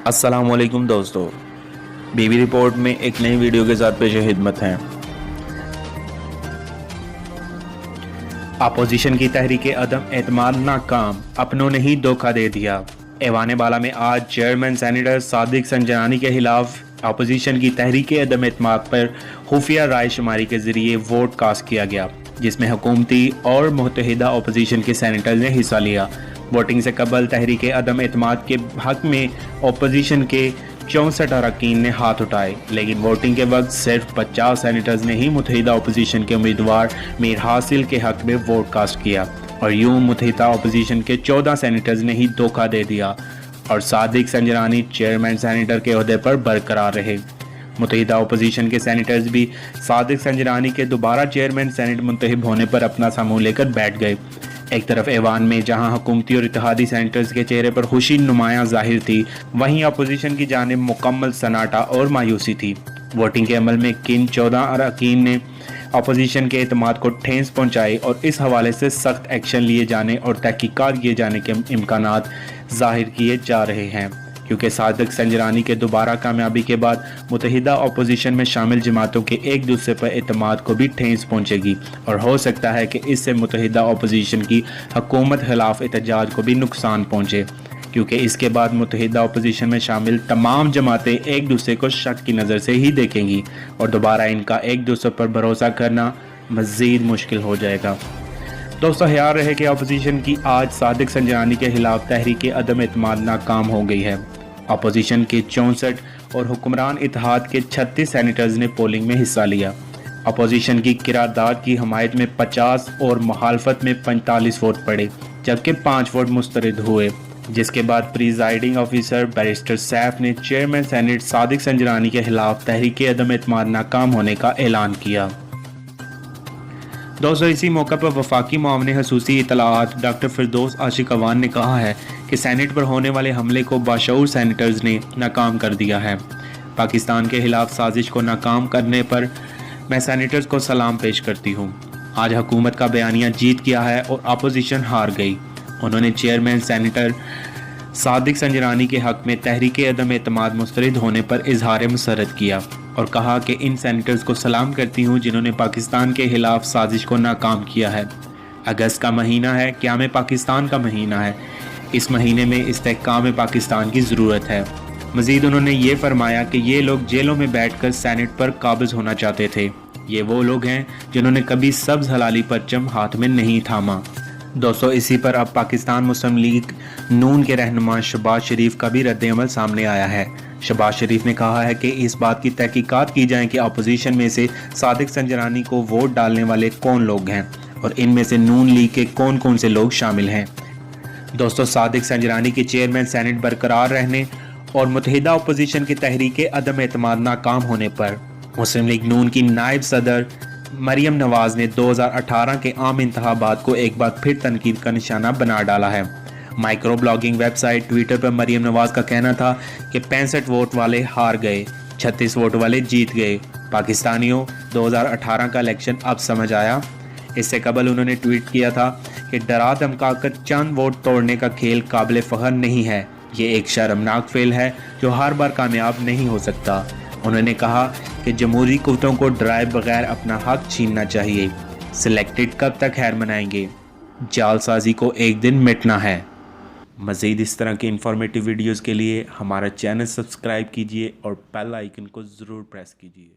अस्सलाम वालेकुम दोस्तों, बीबी रिपोर्ट में एक नई वीडियो के साथ पेश खिदमत हैं। अपोजिशन की तहरीक अदम एतमाद नाकाम, अपनों ने ही धोखा दे दिया। ऐवान बाला में आज चेयरमैन सेनेटर सादिक संजरानी के खिलाफ अपोजिशन की तहरीक अदम एतमाद पर खुफिया राय शुमारी के जरिए वोट कास्ट किया गया, जिसमें हुकूमती और मुत्तहिदा अपोजिशन के सेनेटर ने हिस्सा लिया। वोटिंग से कबल तहरीक अदम एतमाद के हक में अपोजिशन के 64 अरकान ने हाथ उठाए, लेकिन वोटिंग के वक्त सिर्फ 50 सेनेटर्स ने ही मुत्तहिदा अपोजिशन के उम्मीदवार मीर हासिल के हक में वोट कास्ट किया और यूं मुत्तहिदा अपोजिशन के 14 सेनेटर्स ने ही धोखा दे दिया और सादिक संजरानी चेयरमैन सेनेटर के ओहदे पर बरकरार रहे। मुत्तहिदा अपोजिशन के सेनेटर्स भी सादिक संजरानी के दोबारा चेयरमैन सेनेट मुंतखब होने पर अपना समूह लेकर बैठ गए। एक तरफ ऐवान में जहां हुकूमती और इत्तेहादी सेनेटर्स के चेहरे पर खुशी नुमायां जाहिर थी, वहीं अपोजिशन की जानिब मुकम्मल सन्नाटा और मायूसी थी। वोटिंग के अमल में किन 14 अरकान ने अपोजिशन के एतमाद को ठेस पहुंचाई और इस हवाले से सख्त एक्शन लिए जाने और तहकीकात किए जाने के इम्कानात जाहिर किए जा रहे हैं, क्योंकि सादिक संजरानी के दोबारा कामयाबी के बाद मुत्तहिदा अपोजिशन में शामिल जमातों के एक दूसरे पर एतमाद को भी ठेस पहुंचेगी और हो सकता है कि इससे मुत्तहिदा अपोजिशन की हुकूमत खिलाफ एहतजाज को भी नुकसान पहुंचे, क्योंकि इसके बाद मुत्तहिदा अपोजिशन में शामिल तमाम जमातें एक दूसरे को शक की नज़र से ही देखेंगी और दोबारा इनका एक दूसरे पर भरोसा करना मज़ीद मुश्किल हो जाएगा। दोस्तों, ख्याल रहे कि अपोजिशन की आज सादिक संजरानी के खिलाफ तहरीक अदम एतमाद नाकाम हो गई है। अपोजिशन के 64 और हुक्मरान इत्तेहाद के 36 सेनेटर्स ने पोलिंग में हिस्सा लिया। अपोजिशन की किरारदाद की हमायत में 50 और मुखालफत में 45 वोट पड़े, जबकि 5 वोट मुस्तरद हुए, जिसके बाद प्रिजाइडिंग ऑफिसर बैरिस्टर सैफ ने चेयरमैन सेनेट सादिक संजरानी के खिलाफ तहरीक अदम एतमाद नाकाम होने का ऐलान किया। दोस्तों, इसी मौका पर वफाकी मुआवने खसूसी इतलाआत डॉक्टर फिरदौस आशिक अवान ने कहा है कि सेनेट पर होने वाले हमले को बाशऊर सेनेटर्स ने नाकाम कर दिया है। पाकिस्तान के खिलाफ साजिश को नाकाम करने पर मैं सेनेटर्स को सलाम पेश करती हूँ। आज हुकूमत का बयानिया जीत गया है और अपोजिशन हार गई। उन्होंने चेयरमैन सेनेटर सादिक संजरानी के हक में तहरीक अदम एतमाद मुस्तरद होने पर इजहार मसरत किया और कहा कि इन सेनेटर्स को सलाम करती हूँ जिन्होंने पाकिस्तान के खिलाफ साजिश को नाकाम किया है। अगस्त का महीना है, क़याम पाकिस्तान का महीना है। इस महीने में इस्तेहकाम पाकिस्तान की ज़रूरत है। मज़ीद उन्होंने ये फरमाया कि ये लोग जेलों में बैठकर सेनेट पर काबिज होना चाहते थे। ये वो लोग हैं जिन्होंने कभी सब्ज़ हलाली परचम हाथ में नहीं थामा। दोस्तों, इसी पर अब पाकिस्तान मुस्लिम लीग नून के रहनुमा शहबाज शरीफ का भी रद्द-ए-अमल सामने आया है। शहबाज शरीफ ने कहा है कि इस बात की तहकीकात की जाए कि अपोजिशन में से सादिक संजरानी को वोट डालने वाले कौन लोग हैं और इनमें से नून लीग के कौन कौन से लोग शामिल हैं। दोस्तों, सादिक संजरानी के चेयरमैन सेनेट बरकरार रहने और मुत्तहिदा अपोजिशन की तहरीक अदम एतमाद नाकाम होने पर मुस्लिम लीग नून की नायब सदर मरियम नवाज ने 2018 के आम इंतखाबात को एक बार फिर तनकीद का निशाना बना डाला है। माइक्रो ब्लॉगिंग वेबसाइट ट्विटर पर मरियम नवाज का कहना था कि 65 वोट वाले हार गए, 36 वोट वाले जीत गए। पाकिस्तानियों, 2018 का इलेक्शन अब समझ आया। इससे कबल उन्होंने ट्वीट किया था कि डरा धमकाकर चंद वोट तोड़ने का खेल काबिल फ़ख्र नहीं है, ये एक शर्मनाक फेल है जो हर बार कामयाब नहीं हो सकता। उन्होंने कहा कि जमहूरी कुव्वतों को डराए बगैर अपना हक छीनना चाहिए। सिलेक्टेड कब तक खैर मनाएंगे, जालसाजी को एक दिन मिटना है। मज़ीद इस तरह की इंफॉर्मेटिव वीडियोज़ के लिए हमारा चैनल सब्सक्राइब कीजिए और बेल आइकन को ज़रूर प्रेस कीजिए।